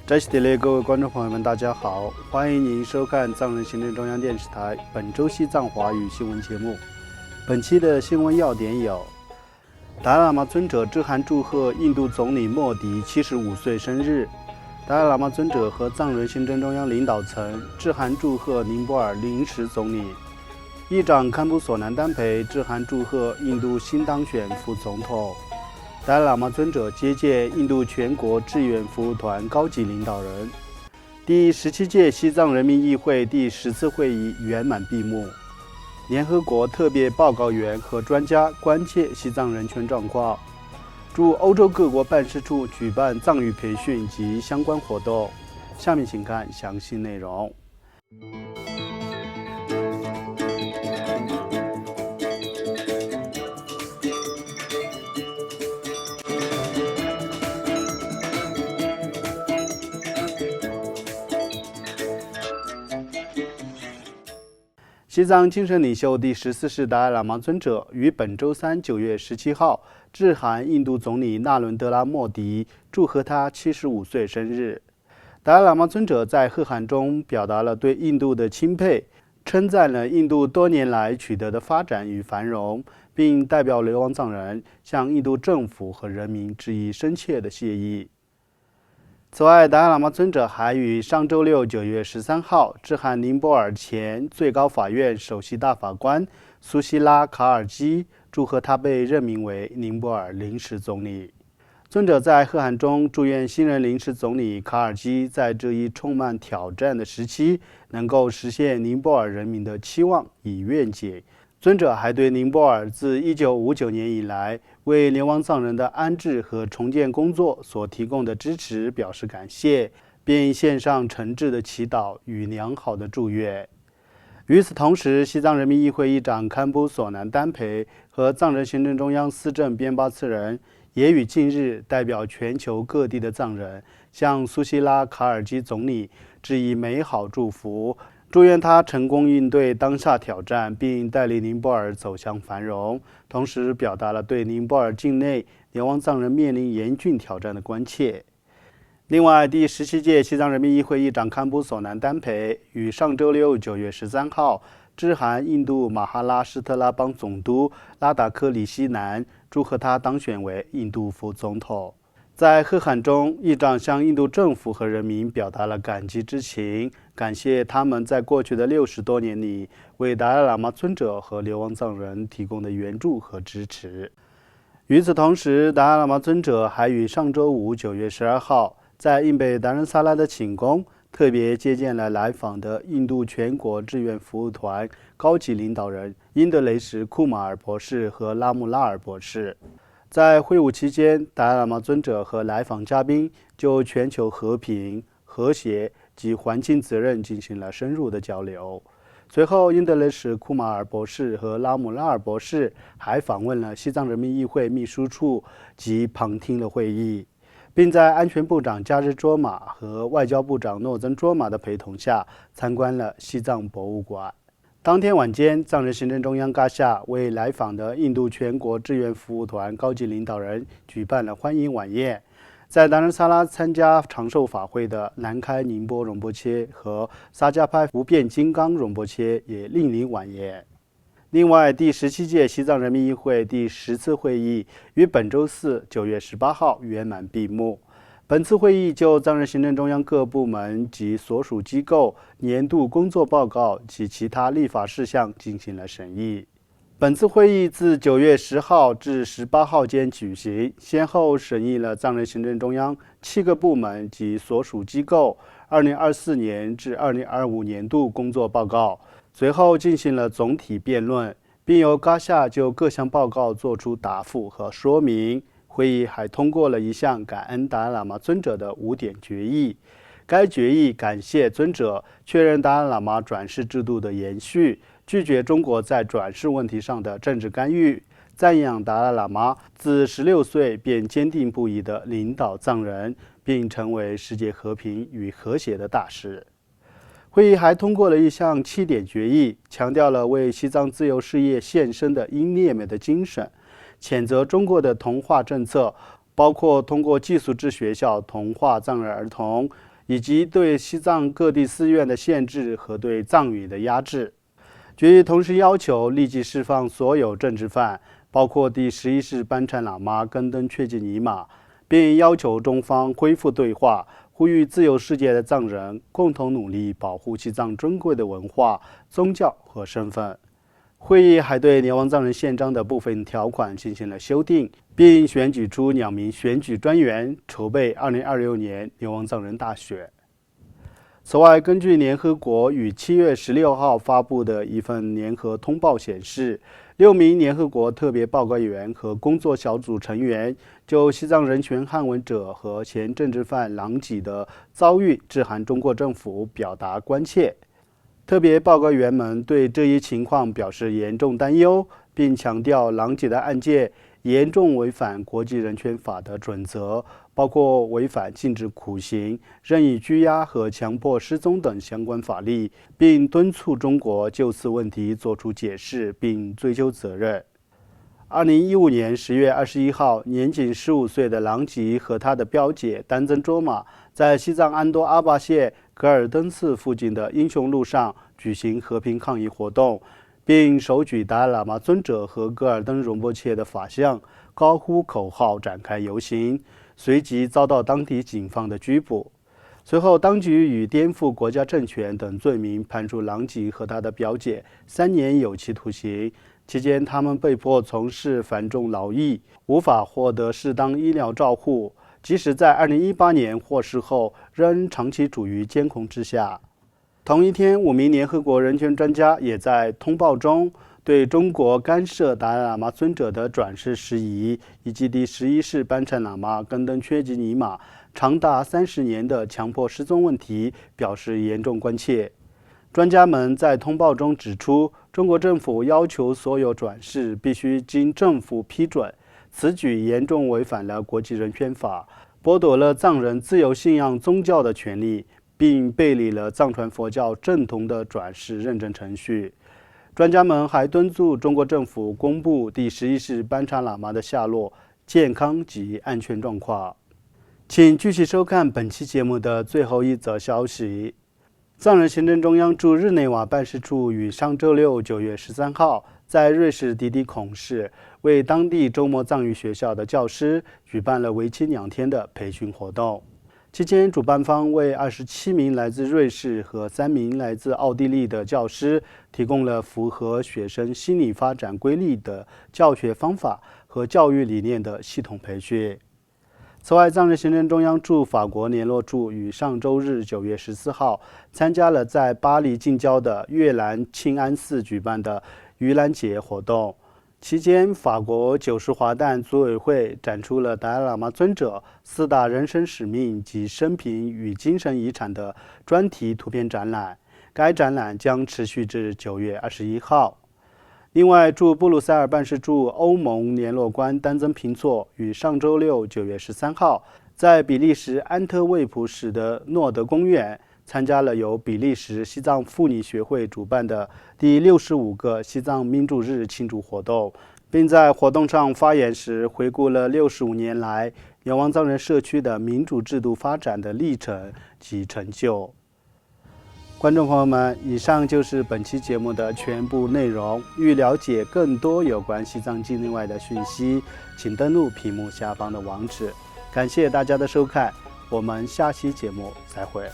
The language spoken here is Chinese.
在西的各位观众朋友们，大家好，欢迎您收看藏人行政中央电视台本周西藏华语新闻节目。本期的新闻要点有：达赖喇嘛尊者致函祝贺印度总理莫迪75岁生日；达赖喇嘛尊者和藏人行政中央领导层致函祝贺宁泊尔临时总理；议长堪布索南丹培致函祝贺印度新当选副总统。达赖喇嘛尊者接见印度全国志愿服务团高级领导人。第17届西藏人民议会第10次会议圆满闭幕。联合国特别报告员和专家关切西藏人权状况。驻欧洲各国办事处举办藏语培训及相关活动。下面请看详细内容。西藏精神领袖第14世达赖喇嘛尊者于本周三9月17号致函印度总理纳伦德拉莫迪，祝贺他75岁生日。达赖喇嘛尊者在贺函中表达了对印度的钦佩，称赞了印度多年来取得的发展与繁荣，并代表流亡藏人向印度政府和人民致以深切的谢意。此外，达赖喇嘛尊者还于上周六9月13号致函宁泊尔前最高法院首席大法官苏希拉·卡尔基，祝贺他被任命为宁泊尔临时总理。尊者在贺函中祝愿新任临时总理卡尔基在这一充满挑战的时期能够实现宁泊尔人民的期望与愿景。尊者还对宁泊尔自1959年以来为流亡藏人的安置和重建工作所提供的支持表示感谢，并献上诚挚的祈祷与良好的祝愿。与此同时，西藏人民议会议长堪布索南丹培和藏人行政中央司政边巴次仁也于近日代表全球各地的藏人向苏希拉·卡尔基总理致以美好祝福，祝愿他成功应对当下挑战，并带领宁泊尔走向繁荣，同时表达了对宁泊尔境内流亡藏人面临严峻挑战的关切。另外，第17届西藏人民议会议长堪布索南丹培于上周六9月13号致函印度马哈拉施特拉邦总督拉达克里希南，祝贺他当选为印度副总统。在贺函中，议长向印度政府和人民表达了感激之情，感谢他们在过去的60多年里为达赖喇嘛尊者和流亡藏人提供的援助和支持。与此同时，达赖喇嘛尊者还于上周五9月12号在印北达仁萨拉的寝宫特别接见了来访的印度全国志愿服务团高级领导人因德雷什·库马尔博士和拉穆拉尔博士。在会晤期间，达赖喇嘛尊者和来访嘉宾就全球和平、和谐及环境责任进行了深入的交流。随后，因德雷什·库马尔博士和拉姆拉尔博士还访问了西藏人民议会秘书处及旁听了会议，并在安全部长加日卓玛和外交部长诺增卓玛的陪同下参观了西藏博物馆。当天晚间，藏人行政中央嘎夏为来访的印度全国志愿服务团高级领导人举办了欢迎晚宴。在达仁萨拉参加长寿法会的南开宁波荣波切和萨迦派无变金刚荣波切也莅临晚宴。另外，第17届西藏人民议会第10次会议于本周四9月18号圆满闭幕。本次会议就藏人行政中央各部门及所属机构年度工作报告及其他立法事项进行了审议。本次会议自9月10号至18号间举行，先后审议了藏人行政中央7个部门及所属机构2024年至2025年度工作报告，随后进行了总体辩论，并由嘎夏就各项报告作出答复和说明。会议还通过了一项感恩达赖喇嘛尊者的5点决议。该决议感谢尊者确认达赖喇嘛转世制度的延续，拒绝中国在转世问题上的政治干预，赞扬达赖喇嘛自16岁便坚定不移地领导藏人，并成为世界和平与和谐的大使。会议还通过了一项7点决议，强调了为西藏自由事业献身的英烈们的精神，谴责中国的同化政策，包括通过寄宿制学校同化藏人儿童，以及对西藏各地寺院的限制和对藏语的压制。决议同时要求立即释放所有政治犯，包括第11世班禅喇嘛根登确济尼玛，并要求中方恢复对话，呼吁自由世界的藏人共同努力保护西藏珍贵的文化、宗教和身份。会议还对流亡藏人宪章的部分条款进行了修订，并选举出2名选举专员，筹备2026年流亡藏人大选。此外，根据联合国于7月16号发布的一份联合通报显示，6名联合国特别报告员和工作小组成员就西藏人权捍卫者和前政治犯郎吉的遭遇致函中国政府，表达关切。特别报告员们对这一情况表示严重担忧，并强调郎吉的案件严重违反国际人权法的准则，包括违反禁止酷刑、任意拘押和强迫失踪等相关法律，并敦促中国就此问题作出解释并追究责任。2015年10月21号，年仅15岁的郎吉和他的表姐丹增卓玛在西藏安多阿巴县格尔登寺附近的英雄路上举行和平抗议活动，并手举达赖喇嘛尊者和格尔登荣波切的法像，高呼口号展开游行，随即遭到当地警方的拘捕。随后，当局以颠覆国家政权等罪名判处郎吉和他的表姐3年有期徒刑。期间，他们被迫从事繁重劳役，无法获得适当医疗照护，即使在2018年获释后，仍长期处于监控之下。同一天，5名联合国人权专家也在通报中对中国干涉达赖喇嘛尊者的转世事宜，以及第11世班禅喇嘛根登确济尼玛长达30年的强迫失踪问题表示严重关切。专家们在通报中指出，中国政府要求所有转世必须经政府批准，此举严重违反了国际人权法，剥夺了藏人自由信仰宗教的权利，并背离了藏传佛教正统的转世认证程序。专家们还敦促中国政府公布第11世班禅喇嘛的下落、健康及安全状况。请继续收看本期节目的最后一则消息。藏人行政中央驻日内瓦办事处于上周六9月13号在瑞士迪迪孔市为当地周末藏语学校的教师举办了为期2天的培训活动。期间，主办方为27名来自瑞士和3名来自奥地利的教师提供了符合学生心理发展规律的教学方法和教育理念的系统培训。此外，藏人行政中央驻法国联络处于上周日9月14号参加了在巴黎近郊的悦兰庆安寺举办的盂兰节活动。期间，法国九世华诞组委会展出了达赖喇嘛尊者4大人生使命及生平与精神遗产的专题图片展览，该展览将持续至9月21号。另外，驻布鲁塞尔办事处欧盟联络官丹增平措于上周六9月13号在比利时安特卫普市的诺德公园参加了由比利时西藏妇女协会主办的第65个西藏民主日庆祝活动，并在活动上发言时回顾了65年来流亡藏人社区的民主制度发展的历程及成就。观众朋友们，以上就是本期节目的全部内容。欲了解更多有关西藏境内外的讯息，请登录屏幕下方的网址。感谢大家的收看，我们下期节目再会。